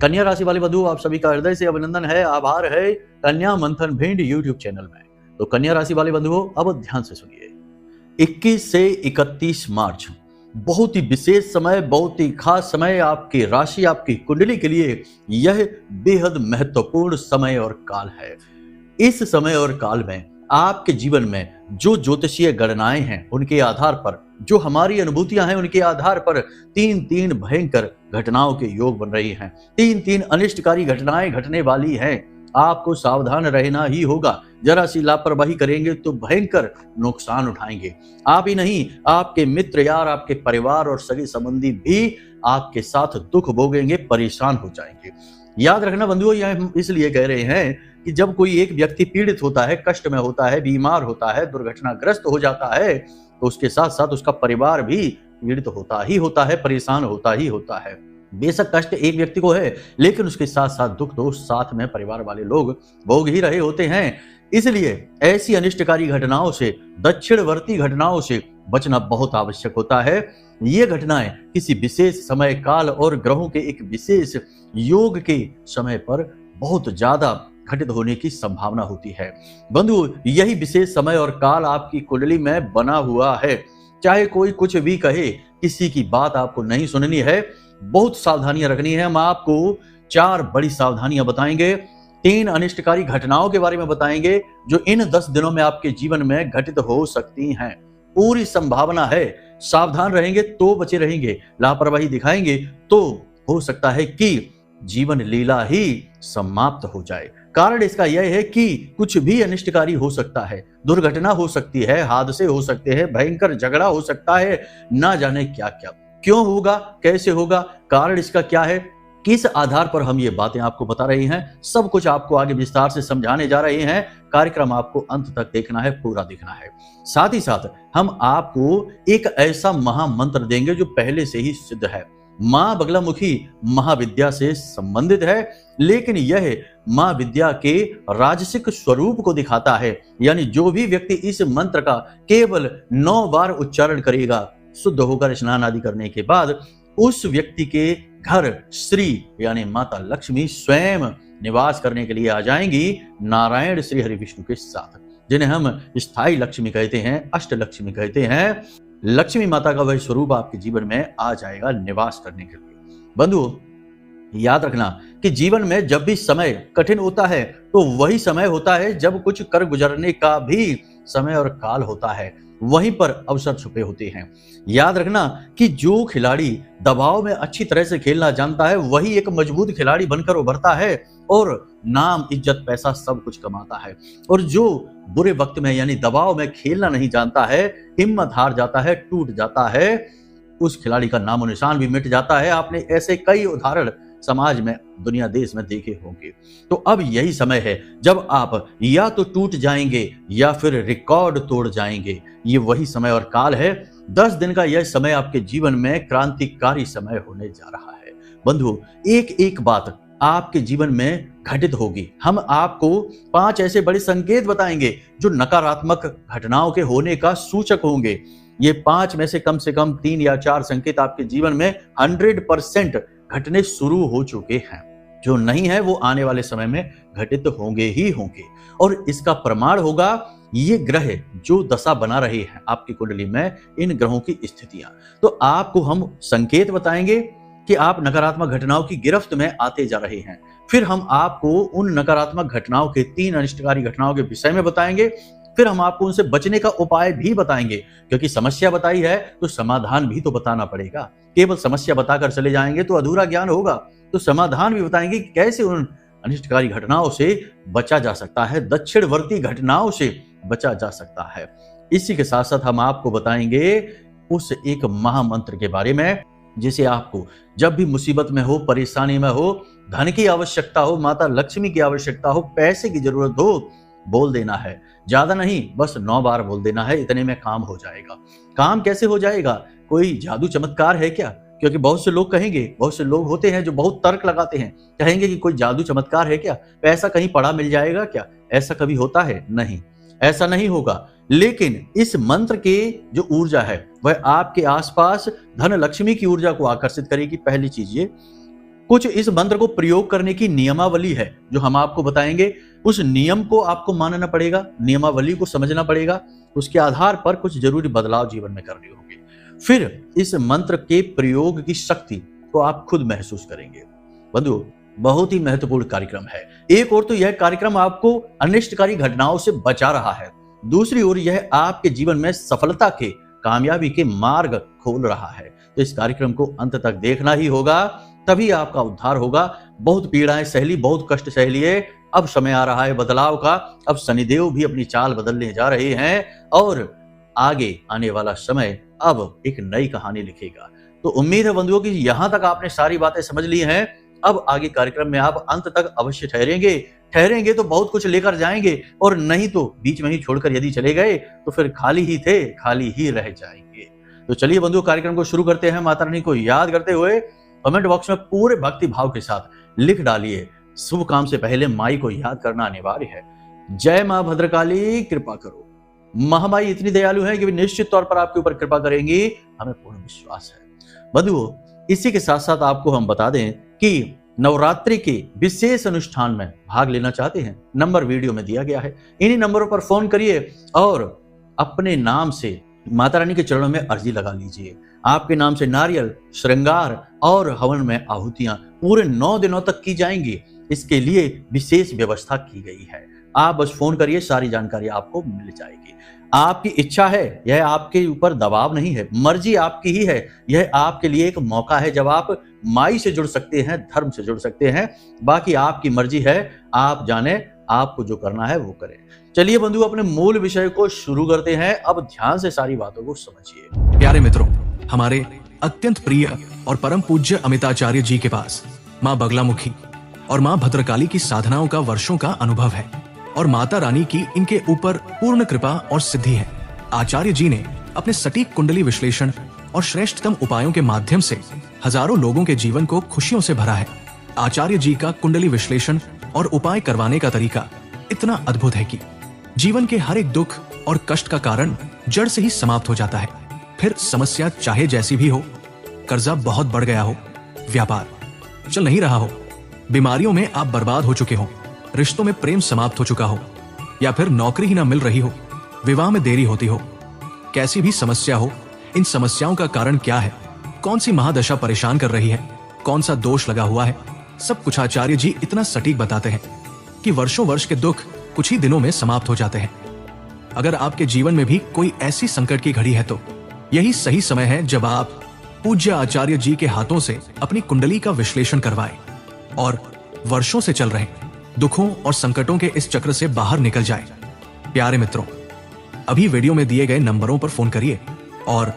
कन्या राशि वाले बंधु, आप सभी का हृदय से अभिनंदन है, आभार है कन्या मंथन भिंड यूट्यूब चैनल में। तो कन्या राशि वाले बंधुओं, अब ध्यान से सुनिए। 21 से 31 मार्च बहुत ही विशेष समय, बहुत ही खास समय आपकी राशि, आपकी कुंडली के लिए यह बेहद महत्वपूर्ण समय और काल है। इस समय और काल में आपके जीवन में जो ज्योतिषीय गणनाएं हैं उनके आधार पर, जो हमारी अनुभूतियां हैं उनके आधार पर तीन तीन भयंकर घटनाओं के योग बन रही हैं। तीन तीन अनिष्टकारी घटनाएं घटने वाली हैं। आपको सावधान रहना ही होगा। जरा सी लापरवाही करेंगे तो भयंकर नुकसान उठाएंगे। आप ही नहीं, आपके मित्र यार, आपके परिवार और सगे संबंधी भी आपके साथ दुख भोगेंगे, परेशान हो जाएंगे। याद रखना बंधुओं, यह हम इसलिए कह रहे हैं कि जब कोई एक व्यक्ति पीड़ित होता है, कष्ट में होता है, बीमार होता है, दुर्घटनाग्रस्त हो जाता है, तो उसके साथ साथ उसका परिवार भी पीड़ित होता ही होता है, परेशान होता ही होता है। बेशक कष्ट एक व्यक्ति को है, लेकिन उसके साथ साथ दुख तो साथ में परिवार वाले लोग भोग ही रहे होते हैं। इसलिए ऐसी अनिष्टकारी घटनाओं से, दक्षिणवर्ती घटनाओं से बचना बहुत आवश्यक होता है। ये घटनाएं किसी विशेष समय काल और ग्रहों के एक विशेष योग के समय पर बहुत ज्यादा घटित होने की संभावना होती है। बंधु, यही विशेष समय और काल आपकी कुंडली में बना हुआ है। चाहे कोई कुछ भी कहे, किसी की बात आपको नहीं सुननी है, बहुत सावधानियां रखनी है। हम आपको 4 बड़ी सावधानियां बताएंगे, 3 अनिष्टकारी घटनाओं के बारे में बताएंगे जो इन 10 दिनों में आपके जीवन में घटित हो सकती हैं। पूरी संभावना है, सावधान रहेंगे तो बचे रहेंगे, लापरवाही दिखाएंगे तो हो सकता है कि जीवन लीला ही समाप्त हो जाए। कारण इसका यह है कि कुछ भी अनिष्टकारी हो सकता है, दुर्घटना हो सकती है, हादसे हो सकते हैं, भयंकर झगड़ा हो सकता है, ना जाने क्या क्या। क्यों होगा, कैसे होगा, कारण इसका क्या है, किस आधार पर हम ये बातें आपको बता रहे हैं, सब कुछ आपको आगे विस्तार से समझाने जा रहे हैं। कार्यक्रम आपको अंत तक देखना है, पूरा देखना है। साथ ही साथ हम आपको एक ऐसा महामंत्र देंगे जो पहले से ही सिद्ध है, मां बगलामुखी महाविद्या से संबंधित है, लेकिन यह मां विद्या के राजसिक स्वरूप को दिखाता है। यानी जो भी व्यक्ति इस मंत्र का केवल 9 बार उच्चारण करेगा, शुद्ध होकर स्नान आदि करने के बाद, उस व्यक्ति के घर श्री यानी माता लक्ष्मी स्वयं निवास करने के लिए आ जाएंगी, नारायण श्री हरि विष्णु के साथ, जिन्हें हम स्थायी लक्ष्मी कहते हैं, अष्ट लक्ष्मी कहते हैं। लक्ष्मी माता का वह स्वरूप आपके जीवन में आ जाएगा निवास करने के लिए। बंधु, याद रखना कि जीवन में जब भी समय कठिन होता है तो वही समय होता है जब कुछ कर गुजरने का भी समय और काल होता है, वहीं पर अवसर छुपे होते हैं। याद रखना कि जो खिलाड़ी दबाव में अच्छी तरह से खेलना जानता है वही एक मजबूत खिलाड़ी बनकर उभरता है और नाम, इज्जत, पैसा सब कुछ कमाता है। और जो बुरे वक्त में यानी दबाव में खेलना नहीं जानता है, हिम्मत हार जाता है, टूट जाता है, उस खिलाड़ी का नामो निशान भी मिट जाता है। आपने ऐसे कई उदाहरण समाज में, दुनिया देश में देखे होंगे। तो अब यही समय है जब आप या तो टूट जाएंगे या फिर रिकॉर्ड तोड़ जाएंगे। ये वही समय और काल है। 10 दिन का यह समय आपके जीवन में क्रांतिकारी समय होने जा रहा है। बंधु, एक एक बात आपके जीवन में घटित होगी। हम आपको 5 ऐसे बड़े संकेत बताएंगे जो नकारात्मक घटनाओं के होने का सूचक होंगे। ये 5 में से कम 3 या 4 संकेत आपके जीवन में 100% घटने शुरू हो चुके हैं। जो नहीं है वो आने वाले समय में घटित होंगे ही होंगे। और इसका प्रमाण होगा ये ग्रह जो दशा बना रहे हैं आपकी कुंडली में, इन ग्रहों की स्थितियां। तो आपको हम संकेत बताएंगे कि आप नकारात्मक घटनाओं की गिरफ्त में आते जा रहे हैं। फिर हम आपको उन नकारात्मक घटनाओं के 3 अनिष्टकारी घटनाओं के विषय में बताएंगे। फिर हम आपको उनसे बचने का उपाय भी बताएंगे, क्योंकि समस्या बताई है तो समाधान भी तो बताना पड़ेगा। केवल समस्या बताकर चले जाएंगे तो अधूरा ज्ञान होगा। तो समाधान भी बताएंगे कि कैसे उन अनिष्टकारी घटनाओं से बचा जा सकता है, दक्षिणवर्ती घटनाओं से बचा जा सकता है। इसी के साथ साथ हम आपको बताएंगे उस एक महामंत्र के बारे में जिसे आपको जब भी मुसीबत में हो, परेशानी में हो, धन की आवश्यकता हो, माता लक्ष्मी की आवश्यकता हो, पैसे की जरूरत हो, बोल देना है। ज्यादा नहीं, बस 9 बार बोल देना है, इतने में काम हो जाएगा। काम कैसे हो जाएगा? कोई जादू चमत्कार है क्या? क्योंकि बहुत से लोग कहेंगे, बहुत से लोग होते हैं जो बहुत तर्क लगाते हैं, कहेंगे कि कोई जादू चमत्कार है क्या, पैसा कहीं पड़ा मिल जाएगा क्या? ऐसा कभी होता है? नहीं, ऐसा नहीं होगा। लेकिन इस मंत्र के जो ऊर्जा है वह आपके आसपास धन लक्ष्मी की ऊर्जा को आकर्षित करेगी। पहली चीज ये। कुछ इस मंत्र को प्रयोग करने की नियमावली है जो हम आपको बताएंगे। उस नियम को आपको मानना पड़ेगा, नियमावली को समझना पड़ेगा, उसके आधार पर कुछ जरूरी बदलाव जीवन में करने होंगे। फिर इस मंत्र के प्रयोग की शक्ति को आप खुद महसूस करेंगे। बंधुओं, बहुत ही महत्वपूर्ण कार्यक्रम है। एक ओर तो यह कार्यक्रम आपको अनिष्टकारी घटनाओं से बचा रहा है, दूसरी ओर यह आपके जीवन में सफलता के, कामयाबी के मार्ग खोल रहा है। तो इस कार्यक्रम को अंत तक देखना ही होगा, तभी आपका उद्धार होगा। बहुत पीड़ाएं सह ली, बहुत कष्ट सह लिए, अब समय आ रहा है बदलाव का। अब शनिदेव भी अपनी चाल बदलने जा रहे हैं और आगे आने वाला समय अब एक नई कहानी लिखेगा। तो उम्मीद है बंधुओं कि यहां तक आपने सारी बातें समझ ली हैं। अब आगे कार्यक्रम में आप अंत तक अवश्य ठहरेंगे तो बहुत कुछ लेकर जाएंगे, और नहीं तो बीच में ही छोड़कर यदि चले गए तो फिर खाली ही थे, खाली ही रह जाएंगे। तो चलिए बंधुओं, कार्यक्रम को शुरू करते हैं। माता रानी को याद करते हुए कमेंट बॉक्स में पूरे भक्ति भाव के साथ लिख डालिए, शुभ काम से पहले माई को याद करना अनिवार्य है। जय मां भद्रकाली, कृपा करो। महामाई इतनी दयालु है कि निश्चित तौर पर आपके ऊपर कृपा करेंगी, हमें पूर्ण विश्वास है। बंधुओं, इसी के साथ साथ आपको हम बता दें कि नवरात्रि के विशेष अनुष्ठान में भाग लेना चाहते हैं, नंबर वीडियो में दिया गया है। इन्हीं नंबरों पर फोन करिए और अपने नाम से माता रानी के चरणों में अर्जी लगा लीजिए। आपके नाम से नारियल, श्रृंगार और हवन में आहुतियां पूरे 9 दिनों तक की जाएंगी। इसके लिए विशेष व्यवस्था की गई है। आप बस फोन करिए, सारी जानकारी आपको मिल जाएगी। आपकी इच्छा है, यह आपके ऊपर दबाव नहीं है, मर्जी आपकी ही है। यह आपके लिए एक मौका है जब आप माई से जुड़ सकते हैं, धर्म से जुड़ सकते हैं। बाकी आपकी मर्जी है, आप जाने, आपको जो करना है वो करें। चलिए बंधु, अपने मूल विषय को शुरू करते हैं। अब ध्यान से सारी बातों को समझिए। प्यारे मित्रों, हमारे अत्यंत प्रिय और परम पूज्य अमिताचार्य जी के पास माँ बगलामुखी और माँ भद्रकाली की साधनाओं का वर्षों का अनुभव है और माता रानी की इनके ऊपर पूर्ण कृपा और सिद्धि है। आचार्य जी ने अपने सटीक कुंडली विश्लेषण और श्रेष्ठतम उपायों के माध्यम से हजारों लोगों के जीवन को खुशियों से भरा है। आचार्य जी का कुंडली विश्लेषण और उपाय करवाने का तरीका इतना अद्भुत है कि जीवन के हर एक दुख और कष्ट का कारण जड़ से ही समाप्त हो जाता है। फिर समस्या चाहे जैसी भी हो, कर्जा बहुत बढ़ गया हो, व्यापार चल नहीं रहा हो, बीमारियों में आप बर्बाद हो चुके हो, रिश्तों में प्रेम समाप्त हो चुका हो, या फिर नौकरी ही ना मिल रही हो, विवाह में देरी होती हो, कैसी भी समस्या हो, इन समस्याओं का कारण क्या है, कौन सी महादशा परेशान कर रही है, कौन सा दोष लगा हुआ है, सब कुछ आचार्य जी इतना सटीक बताते हैं कि वर्षों वर्ष के दुख कुछ ही दिनों में समाप्त हो जाते हैं। अगर आपके जीवन में भी कोई ऐसी संकट की घड़ी है तो यही सही समय है जब आप पूज्य आचार्य जी के हाथों से अपनी कुंडली का विश्लेषण करवाएं और वर्षों से चल रहे दुखों और संकटों के इस चक्र से बाहर निकल जाएं। प्यारे मित्रों, अभी वीडियो में दिए गए नंबरों पर फोन करिए और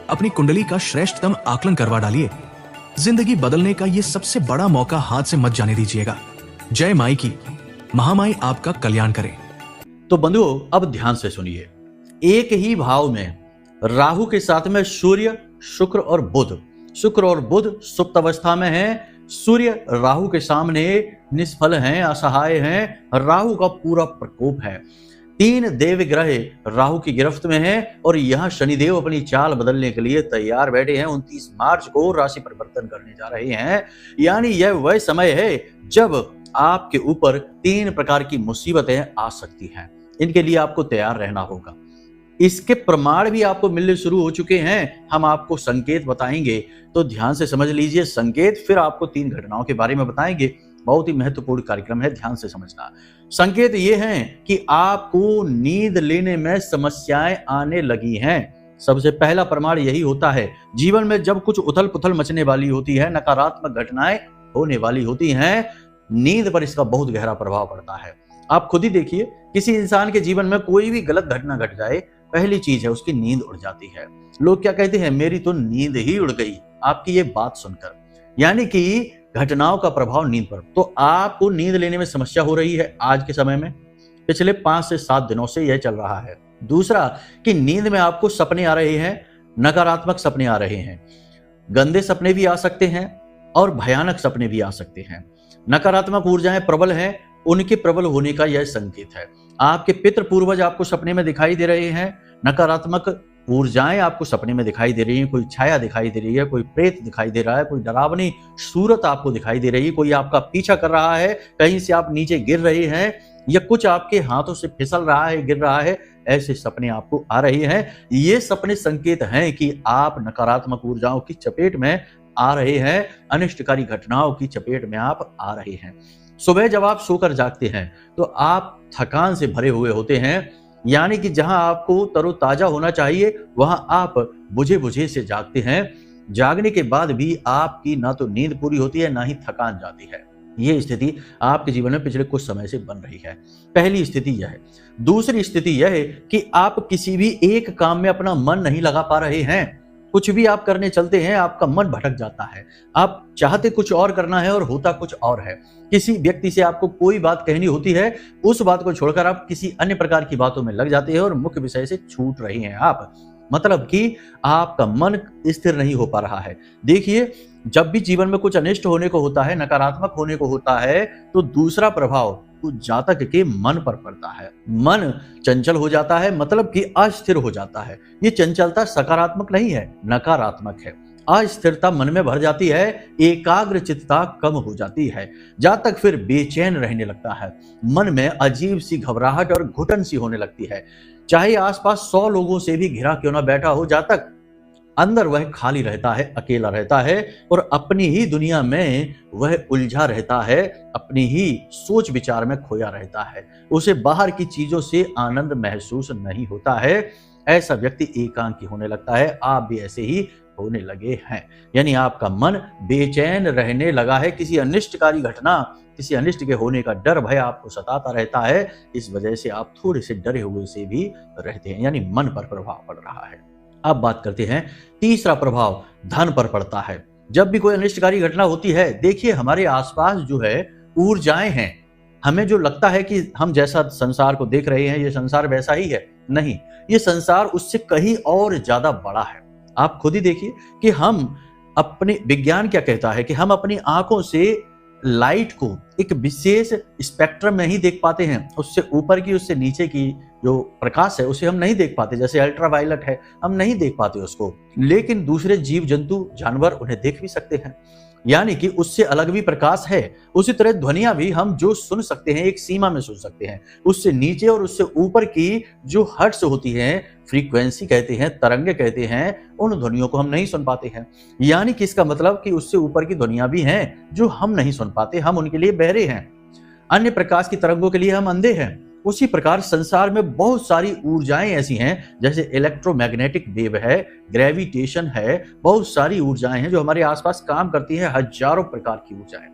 अपनी कुंडली का श्रेष्ठतम आकलन करवा डालिए। जिंदगी बदलने का ये सबसे बड़ा मौका हाथ से मत जाने दीजिएगा। जय माई की, महामाई आपका कल्याण करे। तो बंधुओं, अब ध्यान से सुनिए। एक ही भाव में राहु के साथ में सूर्य, शुक्र और बुध। शुक्र और बुध सुप्त अवस्था में हैं। सूर्य राहु के सामने निष्फल हैं, असहाय हैं। राहु का पूरा प्रकोप है। 3 देव ग्रह राहु की गिरफ्त में हैं और यहाँ शनिदेव अपनी चाल बदलने के लिए तैयार बैठे हैं। 29 मार्च को राशि परिवर्तन करने जा रहे हैं। यानी यह वह समय है जब आपके ऊपर 3 प्रकार की मुसीबतें आ सकती हैं। इनके लिए आपको तैयार रहना होगा। इसके प्रमाण भी आपको मिलने शुरू हो चुके हैं। हम आपको संकेत बताएंगे, तो ध्यान से समझ लीजिए संकेत। फिर आपको 3 घटनाओं के बारे में बताएंगे। बहुत ही महत्वपूर्ण कार्यक्रम है, ध्यान से समझना। संकेत ये हैं कि आपको नींद लेने में समस्याएं आने लगी हैं। सबसे पहला प्रमाण यही होता है। जीवन में जब कुछ उथल पुथल मचने वाली होती है, नकारात्मक घटनाएं होने वाली होती हैं, नींद पर इसका बहुत गहरा प्रभाव पड़ता है। आप खुद ही देखिए, किसी इंसान के जीवन में कोई भी गलत घटना घट जाए, पहली चीज है उसकी नींद उड़ जाती है। लोग क्या कहते हैं, मेरी तो नींद ही उड़ गई आपकी ये बात सुनकर। यानी कि घटनाओं का प्रभाव नींद पर। तो आपको नींद लेने में समस्या हो रही है आज के समय में, पिछले 5 से 7 दिनों से यह चल रहा है। दूसरा कि नींद में आपको सपने आ रहे हैं, नकारात्मक सपने आ रहे हैं। गंदे सपने भी आ सकते हैं और भयानक सपने भी आ सकते हैं। नकारात्मक ऊर्जाएं प्रबल हैं, उनके प्रबल होने का यह संकेत है। आपके पितृ पूर्वज आपको सपने में दिखाई दे रहे हैं, नकारात्मक ऊर्जाएं आपको सपने में दिखाई दे रही हैं, कोई छाया दिखाई दे रही है, कोई प्रेत दिखाई दे रहा है, कोई डरावनी सूरत आपको दिखाई दे रही है, कोई आपका पीछा कर रहा है, कहीं से आप नीचे गिर रहे हैं या कुछ आपके हाथों से फिसल रहा है, गिर रहा है, ऐसे सपने आपको आ रहे हैं। ये सपने संकेत हैं कि आप नकारात्मक ऊर्जाओं की चपेट में आ रहे हैं, अनिष्टकारी घटनाओं की चपेट में आप आ रहे हैं। सुबह जब आप सोकर जागते हैं तो आप थकान से भरे हुए होते हैं, यानी कि जहां आपको तरोताजा होना चाहिए वहां आप बुझे बुझे से जागते हैं। जागने के बाद भी आपकी ना तो नींद पूरी होती है, ना ही थकान जाती है। ये स्थिति आपके जीवन में पिछले कुछ समय से बन रही है। पहली स्थिति यह है। दूसरी स्थिति यह है कि आप किसी भी एक काम में अपना मन नहीं लगा पा रहे हैं। कुछ भी आप करने चलते हैं, आपका मन भटक जाता है। आप चाहते कुछ और करना है और होता कुछ और है। किसी व्यक्ति से आपको कोई बात कहनी होती है, उस बात को छोड़कर आप किसी अन्य प्रकार की बातों में लग जाते हैं और मुख्य विषय से छूट रही हैं आप। मतलब कि आपका मन स्थिर नहीं हो पा रहा है। देखिए, जब भी जीवन में कुछ अनिष्ट होने को होता है, नकारात्मक होने को होता है, तो दूसरा प्रभाव उस जातक के मन पर पड़ता है। मन चंचल हो जाता है, मतलब कि अस्थिर हो जाता है। ये चंचलता सकारात्मक नहीं है, नकारात्मक है। अस्थिरता मन में भर जाती है, एकाग्र चित्तता कम हो जाती है। जातक फिर बेचैन रहने लगता है, मन में अजीब सी घबराहट और घुटन सी होने लगती है। चाहे आसपास 100 लोगों से भी घिरा क्यों ना बैठा हो, जातक अंदर वह खाली रहता है, अकेला रहता है और अपनी ही दुनिया में वह उलझा रहता है, अपनी ही सोच विचार में खोया रहता है। उसे बाहर की चीजों से आनंद महसूस नहीं होता है। ऐसा व्यक्ति एकांकी होने लगता है। आप भी ऐसे ही होने लगे हैं, यानी आपका मन बेचैन रहने लगा है। किसी अनिष्टकारी घटना, किसी अनिष्ट के होने का डर भय आपको सताता रहता है। इस वजह से आप थोड़े से डरे हुए से भी रहते हैं, यानी मन पर प्रभाव पड़ रहा है। अब बात करते हैं, तीसरा प्रभाव धन पर पड़ता है। जब भी कोई अनिष्टकारी घटना होती है, देखिए हमारे आसपास जो है ऊर्जाएं हैं। हमें जो लगता है कि हम जैसा संसार को देख रहे हैं, ये संसार वैसा ही है, नहीं, ये संसार उससे कहीं और ज्यादा बड़ा है। आप खुद ही देखिए कि हम अपने, विज्ञान क्या कहता है कि हम अपनी आंखों से लाइट को एक विशेष स्पेक्ट्रम में ही देख पाते हैं। उससे ऊपर की, उससे नीचे की जो प्रकाश है उसे हम नहीं देख पाते। जैसे अल्ट्रावायलेट है, हम नहीं देख पाते उसको, लेकिन दूसरे जीव जंतु, जानवर उन्हें देख भी सकते हैं, यानी कि उससे अलग भी प्रकाश है। उसी तरह ध्वनियां भी हम जो सुन सकते हैं एक सीमा में सुन सकते हैं। उससे नीचे और उससे ऊपर की जो हर्ट्ज होती हैं, फ्रीक्वेंसी कहते हैं, तरंगे कहते हैं, उन ध्वनियों को हम नहीं सुन पाते हैं। यानी कि इसका मतलब कि उससे ऊपर की ध्वनियां भी हैं जो हम नहीं सुन पाते, हम उनके लिए बहरे हैं। अन्य प्रकाश की तरंगों के लिए हम अंधे हैं। उसी प्रकार संसार में बहुत सारी ऊर्जाएं ऐसी हैं, जैसे इलेक्ट्रोमैग्नेटिक वेव है, ग्रेविटेशन है, बहुत सारी ऊर्जाएं हैं जो हमारे आसपास काम करती हैं, हजारों प्रकार की ऊर्जाएं।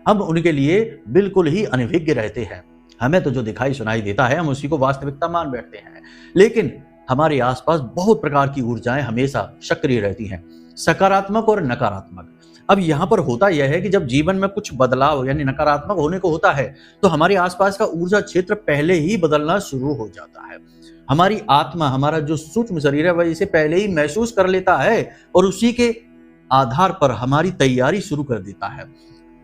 हम उनके लिए बिल्कुल ही अनभिज्ञ रहते हैं। हमें तो जो दिखाई सुनाई देता है हम उसी को वास्तविकता मान बैठते हैं, लेकिन हमारे आसपास बहुत प्रकार की ऊर्जाएं हमेशा सक्रिय रहती हैं, सकारात्मक और नकारात्मक। अब यहाँ पर होता यह है कि जब जीवन में कुछ बदलाव यानी नकारात्मक होने को होता है, तो हमारे आसपास का ऊर्जा क्षेत्र पहले ही बदलना शुरू हो जाता है। हमारी आत्मा, हमारा जो सूक्ष्म शरीर है, वह इसे पहले ही महसूस कर लेता है और उसी के आधार पर हमारी तैयारी शुरू कर देता है।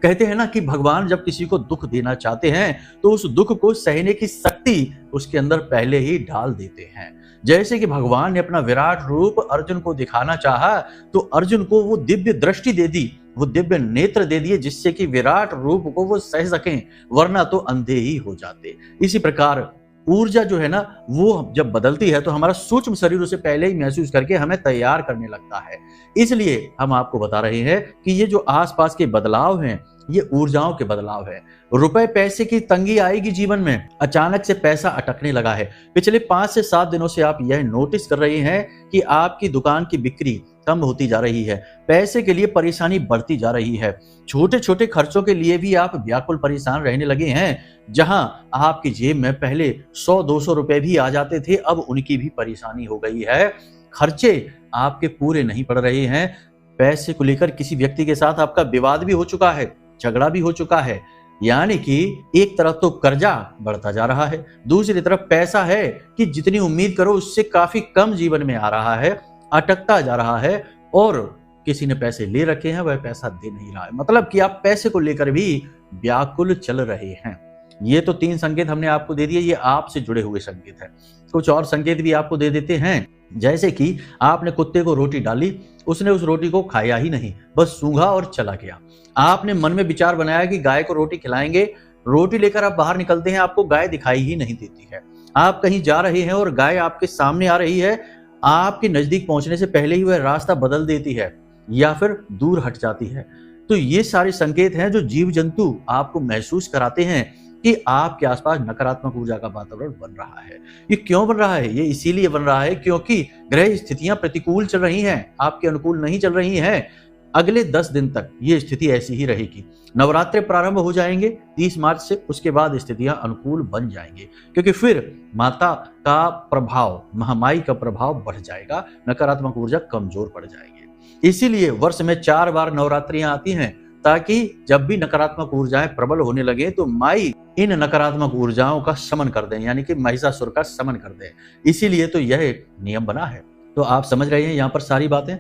कहते हैं ना कि भगवान जब किसी को दुख देना चाहते हैं तो उस दुख को सहने की शक्ति उसके अंदर पहले ही डाल देते हैं। जैसे कि भगवान ने अपना विराट रूप अर्जुन को दिखाना चाहा, तो अर्जुन को वो दिव्य दृष्टि दे दी, वो दिव्य नेत्र दे दिए, जिससे कि विराट रूप को वो सह सकें, वरना तो अंधे ही हो जाते। इसी प्रकार ऊर्जा जो है ना, वो जब बदलती है तो हमारा सूक्ष्म शरीर उसे पहले ही महसूस करके हमें तैयार करने लगता है। इसलिए हम आपको बता रहे हैं कि ये जो आसपास के बदलाव हैं, ये ऊर्जाओं के बदलाव है। रुपए पैसे की तंगी आएगी जीवन में, अचानक से पैसा अटकने लगा है। पिछले 5 से 7 दिनों से आप यह नोटिस कर रहे हैं कि आपकी दुकान की बिक्री कम होती जा रही है, पैसे के लिए परेशानी बढ़ती जा रही है। छोटे छोटे खर्चों के लिए भी आप व्याकुल परेशान रहने लगे हैं। जहां आपकी जेब में पहले 100-200 रुपए भी आ जाते थे, अब उनकी भी परेशानी हो गई है। खर्चे आपके पूरे नहीं पड़ रहे हैं। पैसे को लेकर किसी व्यक्ति के साथ आपका विवाद भी हो चुका है, झगड़ा भी हो चुका है। यानी कि एक तरफ तो कर्जा बढ़ता जा रहा है, दूसरी तरफ पैसा है कि जितनी उम्मीद करो उससे काफी कम जीवन में आ रहा है, अटकता जा रहा है, और किसी ने पैसे ले रखे हैं, वह पैसा दे नहीं रहा है। मतलब कि आप पैसे को लेकर भी व्याकुल चल रहे हैं। ये तो 3 संकेत हमने आपको दे दिए, ये आपसे जुड़े हुए संकेत हैं। कुछ और संकेत भी आपको दे देते हैं। जैसे कि आपने कुत्ते को रोटी डाली, उसने उस रोटी को खाया ही नहीं, बस सूंघा और चला गया। आपने मन में विचार बनाया कि गाय को रोटी खिलाएंगे, रोटी लेकर आप बाहर निकलते हैं, आपको गाय दिखाई ही नहीं देती है। आप कहीं जा रहे हैं और गाय आपके सामने आ रही है, आपके नजदीक पहुंचने से पहले ही वह रास्ता बदल देती है या फिर दूर हट जाती है। तो ये सारे संकेत हैं जो जीव जंतु आपको महसूस कराते हैं कि आपके आसपास नकारात्मक ऊर्जा का वातावरण बन रहा है। ये क्यों बन रहा है? ये इसीलिए बन रहा है क्योंकि ग्रह स्थितियां प्रतिकूल चल रही हैं, आपके अनुकूल नहीं चल रही हैं। अगले 10 दिन तक ये स्थिति ऐसी ही रहेगी। नवरात्रे प्रारंभ हो जाएंगे 30 मार्च से, उसके बाद स्थितियां अनुकूल बन जाएंगे क्योंकि फिर माता का प्रभाव, महामाई का प्रभाव बढ़ जाएगा, नकारात्मक ऊर्जा कमजोर पड़ जाएगी। इसीलिए वर्ष में 4 बार नवरात्रियां आती हैं ताकि जब भी नकारात्मक ऊर्जाएं प्रबल होने लगे तो माई इन नकारात्मक ऊर्जाओं का शमन कर दें, यानी कि महिषासुर का शमन कर दें। इसीलिए तो यह नियम बना है। तो आप समझ रहे हैं यहाँ पर सारी बातें।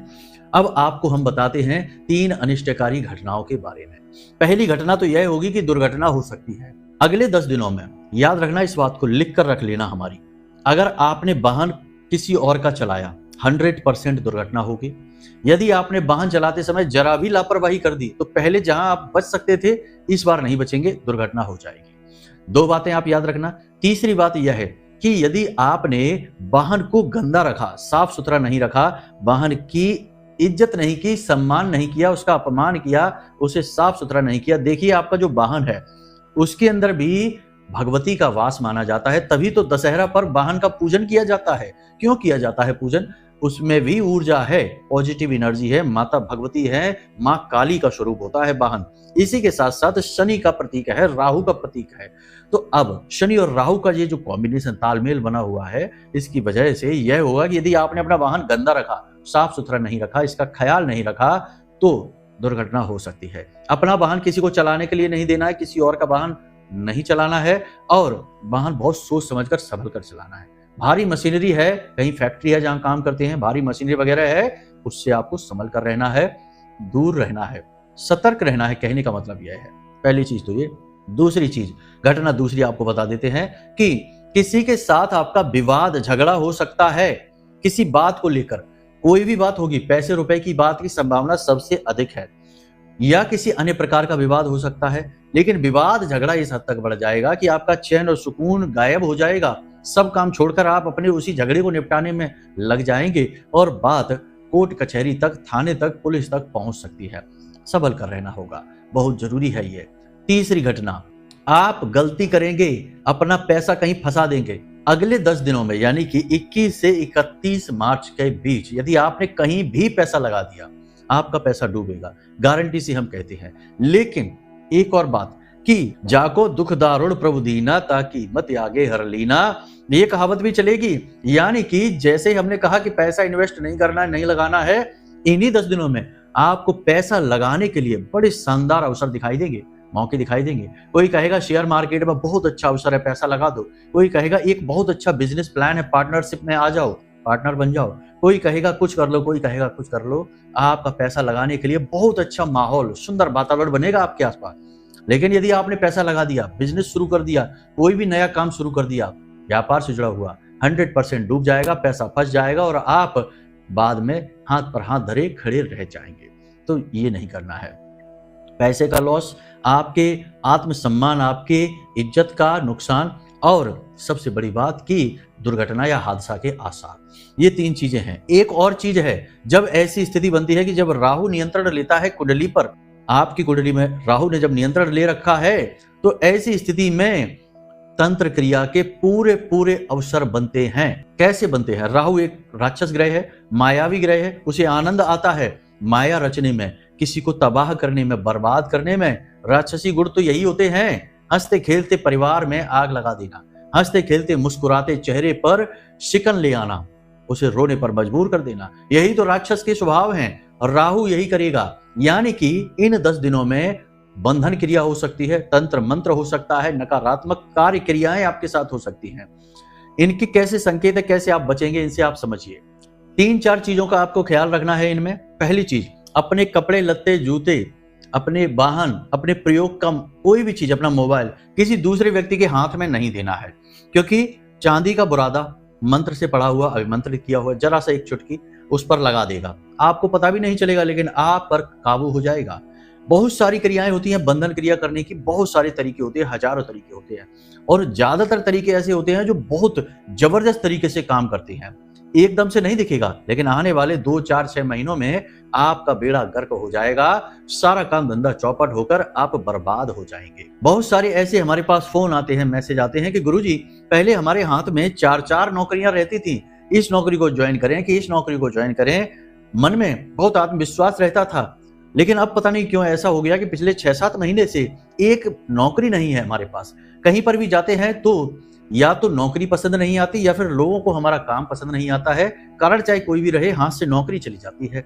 अब आपको हम बताते हैं 3 अनिष्टकारी घटनाओं के बारे में। पहली घटना तो यह होगी कि दुर्घटना हो सकती है अगले 10 दिनों में। याद रखना, इस बात को लिख कर रख लेना हमारी। अगर आपने वाहन किसी और का चलाया, 100% दुर्घटना होगी। यदि आपने वाहन चलाते समय जरा भी लापरवाही कर दी तो पहले जहां आप बच सकते थे, इस बार नहीं बचेंगे, दुर्घटना हो जाएगी। 2 बातें आप याद रखना। तीसरी बात यह है कि यदि आपने वाहन को गंदा रखा, साफ सुथरा नहीं रखा, वाहन की इज्जत नहीं की, सम्मान नहीं किया, उसका अपमान किया, उसे साफ सुथरा नहीं किया, देखिए आपका जो वाहन है उसके अंदर भी भगवती का वास माना जाता है। तभी तो दशहरा पर वाहन का पूजन किया जाता है। क्यों किया जाता है पूजन? उसमें भी ऊर्जा है, पॉजिटिव एनर्जी है, माता भगवती है, मां काली का स्वरूप होता है वाहन। इसी के साथ साथ शनि का प्रतीक है, राहु का प्रतीक है। तो अब शनि और राहु का ये जो कॉम्बिनेशन, तालमेल बना हुआ है, इसकी वजह से यह होगा कि यदि आपने अपना वाहन गंदा रखा, साफ सुथरा नहीं रखा, इसका ख्याल नहीं रखा, तो दुर्घटना हो सकती है। अपना वाहन किसी को चलाने के लिए नहीं देना है, किसी और का वाहन नहीं चलाना है, और वाहन बहुत सोच समझकर संभल कर चलाना है। भारी मशीनरी है, कहीं फैक्ट्री है जहां काम करते हैं, भारी मशीनरी वगैरह है, उससे आपको संभल कर रहना है, दूर रहना है, सतर्क रहना है। कहने का मतलब यह है, पहली चीज तो ये। दूसरी चीज, घटना दूसरी आपको बता देते हैं कि किसी के साथ आपका विवाद, झगड़ा हो सकता है किसी बात को लेकर। कोई भी बात होगी, पैसे रुपए की बात की संभावना सबसे अधिक है, या किसी अन्य प्रकार का विवाद हो सकता है। लेकिन विवाद, झगड़ा इस हद तक बढ़ जाएगा कि आपका चैन और सुकून गायब हो जाएगा। सब काम छोड़कर आप अपने उसी झगड़े को निपटाने में लग जाएंगे और बात कोर्ट कचहरी तक, थाने तक, पुलिस तक पहुंच सकती है। संभल कर रहना होगा, बहुत जरूरी है ये। तीसरी घटना, आप गलती करेंगे, अपना पैसा कहीं फंसा देंगे। अगले 10 दिनों में, यानी कि 21 से 31 मार्च के बीच, यदि आपने कहीं भी पैसा लगा दिया, आपका पैसा डूबेगा, गारंटी से हम कहते हैं। लेकिन एक और बात कि जाको दुख दारुण प्रभु दीना, ताकि मत आगे हर लीना, ये कहावत भी चलेगी। यानी कि जैसे हमने कहा कि पैसा इन्वेस्ट नहीं करना है, नहीं लगाना है, इन्हीं 10 दिनों में आपको पैसा लगाने के लिए बड़े शानदार अवसर दिखाई देंगे, मौके दिखाई देंगे। कोई कहेगा शेयर मार्केट में बहुत अच्छा अवसर है, पैसा लगा दो। कोई कहेगा एक बहुत अच्छा बिजनेस प्लान है, पार्टनरशिप में आ जाओ, पार्टनर बन जाओ। कोई कहेगा कुछ कर लो, कोई कहेगा कुछ कर लो। आपका पैसा लगाने के लिए बहुत अच्छा माहौल, सुंदर वातावरण बनेगा आपके आसपास। लेकिन यदि आपने पैसा लगा दिया, बिजनेस शुरू कर दिया, कोई भी नया काम शुरू कर दिया, व्यापार से जुड़ा हुआ, 100% डूब जाएगा, पैसा फंस जाएगा और आप बाद में हाथ पर हाथ धरे खड़े रह जाएंगे। तो ये नहीं करना है। पैसे का लॉस, आपके आत्मसम्मान, आपके इज्जत का नुकसान, और सबसे बड़ी बात कि दुर्घटना या हादसा के आसार। ये 3 चीजें हैं। एक और चीज है, जब ऐसी स्थिति बनती है कि जब राहु नियंत्रण लेता है कुंडली पर, आपकी कुंडली में राहु ने जब नियंत्रण ले रखा है, तो ऐसी स्थिति में तंत्र क्रिया के पूरे पूरे अवसर बनते हैं। कैसे बनते हैं? राहु एक राक्षस ग्रह है, मायावी ग्रह है, उसे आनंद आता है माया रचने में, किसी को तबाह करने में, बर्बाद करने में। राक्षसी गुण तो यही होते हैं, हंसते खेलते परिवार में आग लगा देना, हंसते खेलते मुस्कुराते चेहरे पर शिकन ले आना, उसे रोने पर मजबूर कर देना। यही तो राक्षस के स्वभाव हैं और राहु यही करेगा। यानी कि इन 10 दिनों में बंधन क्रिया हो सकती है, तंत्र मंत्र हो सकता है, नकारात्मक कार्य क्रियाएं आपके साथ हो सकती हैं। इनकी कैसे संकेत है, कैसे आप बचेंगे, इनसे आप समझिए। 3-4 चीजों का आपको ख्याल रखना है इनमें। पहली चीज, अपने कपड़े लत्ते, जूते, अपने वाहन, अपने प्रयोग का कोई भी चीज, अपना मोबाइल किसी दूसरे व्यक्ति के हाथ में नहीं देना है। क्योंकि चांदी का बुरादा, मंत्र से पढ़ा हुआ, अभिमंत्रित किया हुआ जरा सा एक चुटकी उस पर लगा देगा, आपको पता भी नहीं चलेगा, लेकिन आप पर काबू हो जाएगा। बहुत सारी क्रियाएं होती हैं बंधन क्रिया करने की, बहुत सारे तरीके होते हैं, हजारों तरीके होते हैं, और ज्यादातर तरीके ऐसे होते हैं जो बहुत जबरदस्त तरीके से काम करते हैं। एकदम से नहीं दिखेगा, लेकिन आने वाले 2, 4, 6 महीनों में आपका बेड़ा गर्क हो जाएगा, सारा काम धंधा चौपट होकर आप बर्बाद हो जाएंगे। बहुत सारे ऐसे हमारे पास फोन आते हैं, मैसेज आते हैं कि गुरुजी पहले हमारे हाथ में 4-4 नौकरियां रहती थी, इस नौकरी को ज्वाइन करें कि इस नौकरी को ज्वाइन करें, मन में बहुत आत्मविश्वास रहता था, लेकिन अब पता नहीं क्यों ऐसा हो गया कि पिछले 6-7 महीने से एक नौकरी नहीं है हमारे पास। कहीं पर भी जाते हैं तो या तो नौकरी पसंद नहीं आती या फिर लोगों को हमारा काम पसंद नहीं आता है, कारण चाहे कोई भी रहे, हाथ से नौकरी चली जाती है।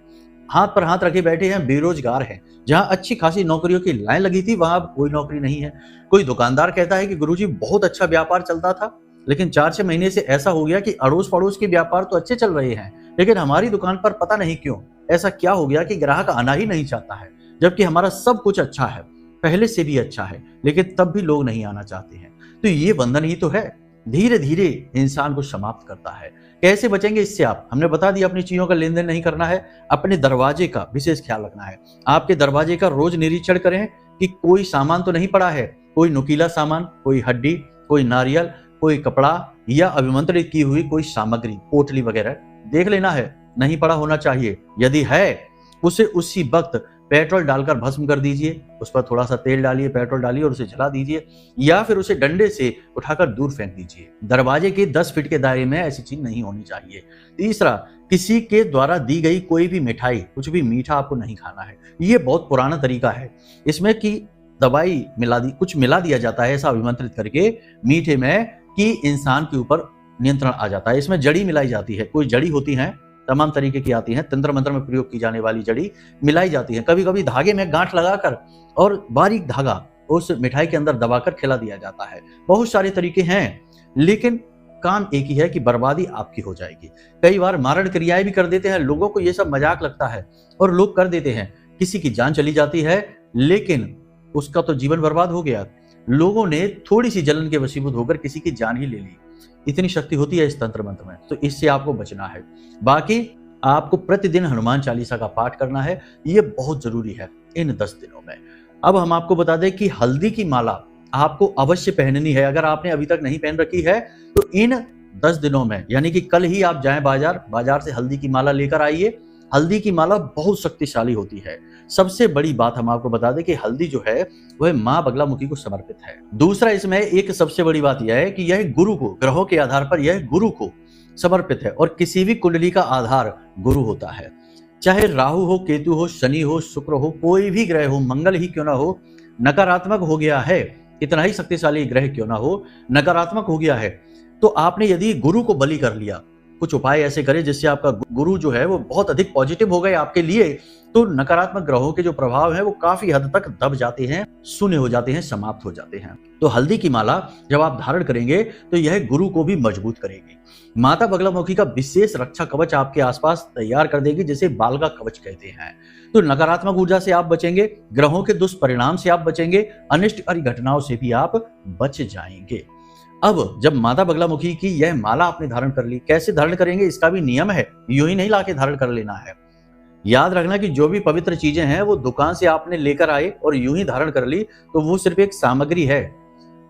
हाथ पर हाथ रखे बैठे हैं, बेरोजगार हैं। जहां अच्छी खासी नौकरियों की लाइन लगी थी वहां अब कोई नौकरी नहीं है। कोई दुकानदार कहता है कि गुरुजी बहुत अच्छा व्यापार चलता था, लेकिन 4-6 महीने से ऐसा हो गया कि अड़ोस पड़ोस के व्यापार तो अच्छे चल रहे हैं, लेकिन हमारी दुकान पर पता नहीं क्यों ऐसा क्या हो गया कि ग्राहक आना ही नहीं चाहता है, जबकि हमारा सब कुछ अच्छा है, पहले से भी अच्छा है, लेकिन तब भी लोग नहीं आना चाहते हैं। तो ये बंधन ही तो है, धीरे धीरे इंसान को समाप्त करता है। कैसे बचेंगे इससे आप? हमने बता दिया, अपनी चीजों का लेन देन नहीं करना है, अपने दरवाजे का विशेष ख्याल रखना है। आपके दरवाजे का रोज निरीक्षण करें कि कोई सामान तो नहीं पड़ा है, कोई नुकीला सामान, कोई हड्डी, कोई नारियल, कोई कपड़ा या अभिमंत्रित की हुई कोई सामग्री, पोटली वगैरह देख लेना है, नहीं पड़ा होना चाहिए। यदि है उसे उसी वक्त पेट्रोल डालकर भस्म कर दीजिए, उस पर थोड़ा सा तेल डालिए, पेट्रोल डालिए और उसे जला दीजिए, या फिर उसे डंडे से उठाकर दूर फेंक दीजिए। दरवाजे के 10 फीट के दायरे में ऐसी चीज नहीं होनी चाहिए। तीसरा, किसी के द्वारा दी गई कोई भी मिठाई, कुछ भी मीठा आपको नहीं खाना है। ये बहुत पुराना तरीका है, इसमें कि दवाई कुछ मिला दिया जाता है ऐसा अभिमंत्रित करके मीठे में कि इंसान के ऊपर नियंत्रण आ जाता है। इसमें जड़ी मिलाई जाती है, कोई जड़ी होती है, तमाम तरीके की आती हैं, तंत्र मंत्र में प्रयोग की जाने वाली जड़ी मिलाई जाती है। कभी कभी धागे में गांठ लगाकर और बारीक धागा उस मिठाई के अंदर दबाकर खिला दिया जाता है। बहुत सारे तरीके हैं, लेकिन काम एक ही है कि बर्बादी आपकी हो जाएगी। कई बार मारण क्रियाएं भी कर देते हैं, लोगों को ये सब मजाक लगता है और लोग कर देते हैं। किसी की जान चली जाती है, लेकिन उसका तो जीवन बर्बाद हो गया। लोगों ने थोड़ी सी जलन के वशीभूत होकर किसी की जान ही ले ली। इतनी शक्ति होती है इस तंत्र मंत्र में, तो इससे आपको बचना है। बाकी आपको प्रतिदिन हनुमान चालीसा का पाठ करना है, ये बहुत जरूरी है इन 10 दिनों में। अब हम आपको बता दें कि हल्दी की माला आपको अवश्य पहननी है। अगर आपने अभी तक नहीं पहन रखी है तो इन 10 दिनों में, यानी कि कल ही आप जाएं बाजार से हल्दी की माला लेकर आइए। हल्दी की माला बहुत शक्तिशाली होती है। सबसे बड़ी बात हम आपको बता दें कि हल्दी जो है वह मां बगलामुखी को समर्पित है। दूसरा, इसमें एक सबसे बड़ी बात यह है कि यह गुरु को, ग्रहों के आधार पर यह गुरु को समर्पित है, और किसी भी कुंडली का आधार गुरु होता है। चाहे राहु हो, केतु हो, शनि हो, शुक्र हो, कोई भी ग्रह हो, मंगल ही क्यों ना हो, नकारात्मक हो गया है, कितना ही शक्तिशाली ग्रह क्यों ना हो, नकारात्मक हो गया है, तो आपने यदि गुरु को बलि कर लिया, कुछ उपाय ऐसे करें जिससे आपका गुरु जो है वो बहुत अधिक पॉजिटिव हो गए आपके लिए, तो नकारात्मक ग्रहों के जो प्रभाव है वो काफी हद तक दब जाते हैं, शून्य हो जाते हैं, समाप्त हो जाते हैं। तो हल्दी की माला जब आप धारण करेंगे तो यह गुरु को भी मजबूत करेगी। माता बगलामुखी का विशेष रक्षा कवच आपके आसपास तैयार कर देगी, जिसे बाल का कवच कहते हैं। तो नकारात्मक ऊर्जा से आप बचेंगे, ग्रहों के दुष्परिणाम से आप बचेंगे, अनिष्टकारी घटनाओं से भी आप बच जाएंगे। अब जब माता बगलामुखी की यह माला आपने धारण कर ली, कैसे धारण करेंगे इसका भी नियम है, यूं ही नहीं लाके धारण कर लेना है। याद रखना कि जो भी पवित्र चीजें हैं वो दुकान से आपने लेकर आए और यूं ही धारण कर ली तो वो सिर्फ एक सामग्री है।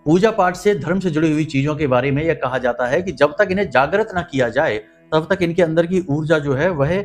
पूजा पाठ से, धर्म से जुड़ी हुई चीजों के बारे में यह कहा जाता है कि जब तक इन्हें जागृत ना किया जाए तब तक इनके अंदर की ऊर्जा जो है वह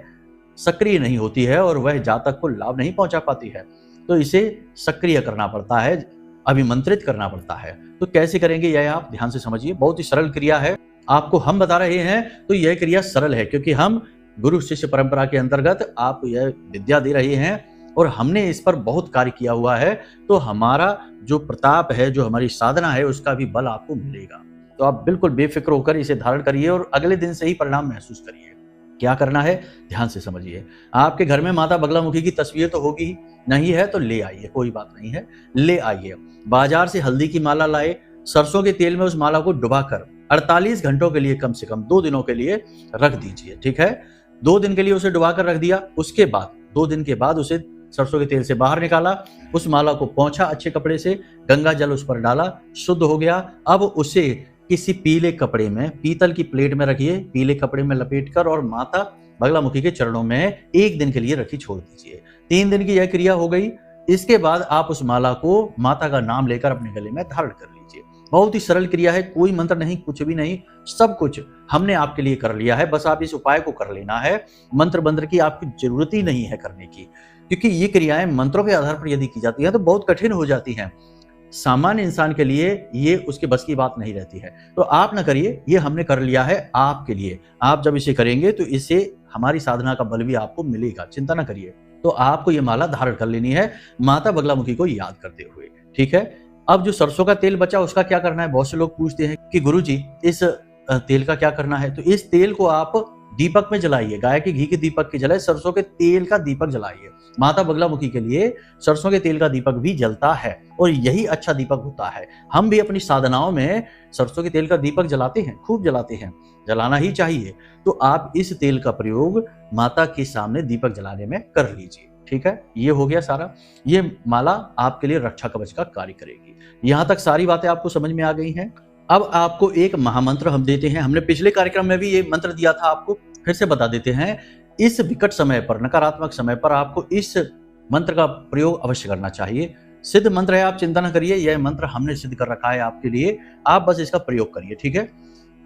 सक्रिय नहीं होती है और वह जातक को लाभ नहीं पहुंचा पाती है। तो इसे सक्रिय करना पड़ता है, अभिमंत्रित करना पड़ता है। तो कैसे करेंगे यह आप ध्यान से समझिए, बहुत ही सरल क्रिया है, आपको हम बता रहे हैं तो यह क्रिया सरल है क्योंकि हम गुरु शिष्य परंपरा के अंतर्गत आपको यह विद्या दे रहे हैं और हमने इस पर बहुत कार्य किया हुआ है। तो हमारा जो प्रताप है, जो हमारी साधना है, उसका भी बल आपको मिलेगा। तो आप बिल्कुल बेफिक्र होकर इसे धारण करिए और अगले दिन से ही परिणाम महसूस करिए। क्या करना है ध्यान से समझिए। आपके घर में माता बगलामुखी की तस्वीर तो होगी ही, नहीं है तो ले आइए, कोई बात नहीं है, ले आइए। बाजार से हल्दी की माला लाए, सरसों के तेल में उस माला को डुबाकर 48 घंटों के लिए, कम से कम 2 दिनों के लिए रख दीजिए। ठीक है, 2 दिन के लिए उसे डुबाकर रख दिया, उसके बाद 2 दिन के बाद उसे सरसों के तेल से बाहर निकाला, उस माला को पोंछा अच्छे कपड़े से, गंगा जल उस पर डाला, शुद्ध हो गया। अब उसे किसी पीले कपड़े में, पीतल की प्लेट में रखिए, पीले कपड़े में लपेटकर और माता बगलामुखी के चरणों में 1 दिन के लिए रखी छोड़ दीजिए। 3 दिन की यह क्रिया हो गई। इसके बाद आप उस माला को माता का नाम लेकर अपने गले में धारण कर लीजिए। बहुत ही सरल क्रिया है, कोई मंत्र नहीं, कुछ भी नहीं, सब कुछ हमने आपके लिए कर लिया है। बस आप इस उपाय को कर लेना है। मंत्र की आपकी जरूरत ही नहीं है करने की, क्योंकि ये क्रियाएं मंत्रों के आधार पर यदि की जाती है तो बहुत कठिन हो जाती हैं। सामान्य इंसान के लिए ये उसके बस की बात नहीं रहती है। तो आप ना करिए, ये हमने कर लिया है आपके लिए। आप जब इसे करेंगे तो इससे हमारी साधना का बल भी आपको मिलेगा, चिंता ना करिए। तो आपको ये माला धारण कर लेनी है माता बगलामुखी को याद करते हुए, ठीक है। अब जो सरसों का तेल बचा उसका क्या करना है? बहुत से लोग पूछते हैं कि गुरुजी इस तेल का क्या करना है। तो इस तेल को आप दीपक में जलाइए, गाय के घी के दीपक के जलाए, सरसों के तेल का दीपक जलाइए। माता बगलामुखी के लिए सरसों के तेल का दीपक भी जलता है और यही अच्छा दीपक होता है। हम भी अपनी साधनाओं में सरसों के तेल का दीपक जलाते हैं, खूब जलाते हैं, जलाना ही चाहिए। तो आप इस तेल का प्रयोग माता के सामने दीपक जलाने में कर लीजिए, ठीक है। ये हो गया सारा। ये माला आपके लिए रक्षा कवच का कार्य करेगी। यहां तक सारी बातें आपको समझ में आ गई हैं। अब आपको एक महामंत्र हम देते हैं। हमने पिछले कार्यक्रम में भी ये मंत्र दिया था आपको, फिर से बता देते हैं। इस विकट समय पर, नकारात्मक समय पर आपको इस मंत्र का प्रयोग अवश्य करना चाहिए। सिद्ध मंत्र है, आप चिंता न करिए। यह मंत्र हमने सिद्ध कर रखा है आपके लिए, आप बस इसका प्रयोग करिए, ठीक है।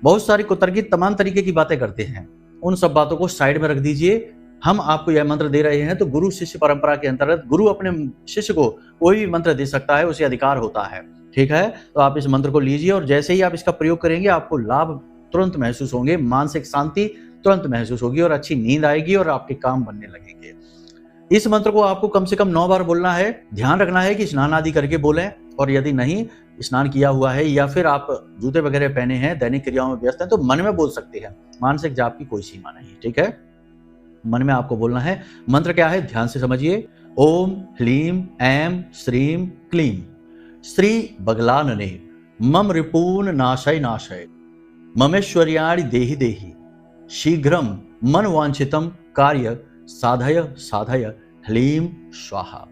बहुत सारी कुतर्कित तमाम तरीके की बातें करते हैं, उन सब बातों को साइड में रख दीजिए। हम आपको यह मंत्र दे रहे हैं तो गुरु शिष्य परंपरा के अंतर्गत गुरु अपने शिष्य को कोई भी मंत्र दे सकता है, उसे अधिकार होता है, ठीक है। तो आप इस मंत्र को लीजिए और जैसे ही आप इसका प्रयोग करेंगे आपको लाभ तुरंत महसूस होंगे, मानसिक शांति तुरंत महसूस होगी और अच्छी नींद आएगी और आपके काम बनने लगेंगे। इस मंत्र को आपको कम से कम 9 बार बोलना है। ध्यान रखना है कि स्नान आदि करके बोलें, और यदि नहीं स्नान किया हुआ है या फिर आप जूते वगैरह पहने हैं, दैनिक क्रियाओं में व्यस्त हैं, तो मन में बोल सकते हैं। मानसिक जाप की कोई सीमा नहीं, ठीक है। मन में आपको बोलना है। मंत्र क्या है ध्यान से समझिए। ओम ह्लीम ऐं श्रीं क्लीं श्री बगलानने मम रिपून नाशय नाशय ममेश्वर्याणि देहि देहि शीघ्रम मन वांछितम कार्य साधय साधय ह्लीं स्वाहा।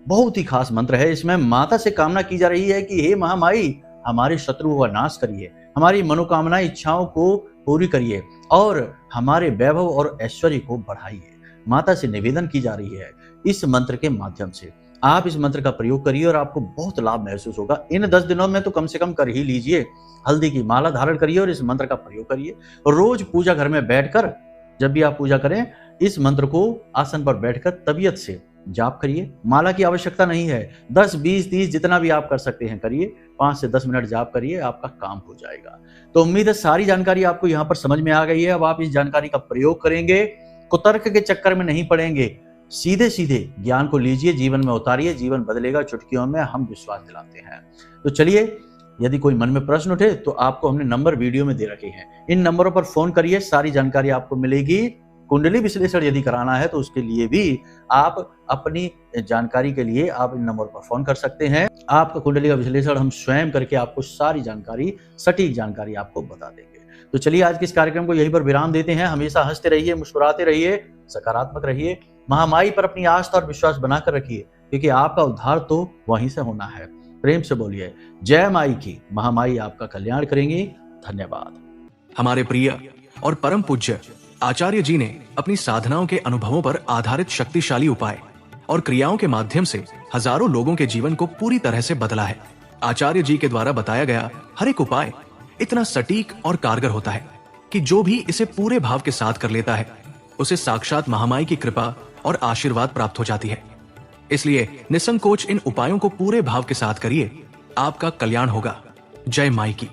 बहुत ही खास मंत्र है। इसमें माता से कामना की जा रही है कि हे महामाई, हमारे शत्रुओं का नाश करिए, हमारी मनोकामना इच्छाओं को पूरी करिए और हमारे वैभव और ऐश्वर्य को बढ़ाइए। माता से निवेदन की जा रही है इस मंत्र के माध्यम से। आप इस मंत्र का प्रयोग करिए और आपको बहुत लाभ महसूस होगा। इन 10 दिनों में तो कम से कम कर ही लीजिए। हल्दी की माला धारण करिए और इस मंत्र का प्रयोग करिए। रोज पूजा घर में बैठकर, जब भी आप पूजा करें, इस मंत्र को आसन पर बैठकर तबीयत से जाप करिए। माला की आवश्यकता नहीं है, 10, 20, 30 जितना भी आप कर सकते हैं करिए। 5 से 10 मिनट जाप करिए, आपका काम हो जाएगा। तो उम्मीद है सारी जानकारी आपको यहाँ पर समझ में आ गई है। अब आप इस जानकारी का प्रयोग करेंगे, कुतर्क के चक्कर में नहीं पड़ेंगे, सीधे सीधे ज्ञान को लीजिए, जीवन में उतारिए, जीवन बदलेगा चुटकियों में, हम विश्वास दिलाते हैं। तो चलिए, यदि कोई मन में प्रश्न उठे तो आपको हमने नंबर वीडियो में दे रखे हैं, इन नंबरों पर फोन करिए, सारी जानकारी आपको मिलेगी। कुंडली विश्लेषण यदि कराना है तो उसके लिए भी आप अपनी जानकारी के लिए आप इन नंबर पर फोन कर सकते हैं। आपका कुंडली का विश्लेषण हम स्वयं करके आपको सारी जानकारी, सटीक जानकारी आपको बता देंगे। तो चलिए आज के इस कार्यक्रम को यहीं पर विराम देते हैं। हमेशा हंसते रहिए, मुस्कुराते रहिए, सकारात्मक रहिए, महामाई पर अपनी आस्था और विश्वास बनाकर रखिए, क्योंकि आपका उद्धार तो वहीं से होना है। प्रेम से बोलिए जय माई की। महामाई आपका कल्याण करेंगी। धन्यवाद। हमारे प्रिय और परम पूज्य आचार्य जी ने अपनी साधनाओं के अनुभवों पर आधारित शक्तिशाली उपाय और क्रियाओं के माध्यम से हजारों लोगों के जीवन को पूरी तरह से बदला है। आचार्य जी के द्वारा बताया गया हर एक उपाय इतना सटीक और कारगर होता है कि जो भी इसे पूरे भाव के साथ कर लेता है उसे साक्षात महामाई की कृपा और आशीर्वाद प्राप्त हो जाती है। इसलिए निसंकोच इन उपायों को पूरे भाव के साथ करिए, आपका कल्याण होगा। जय माई की।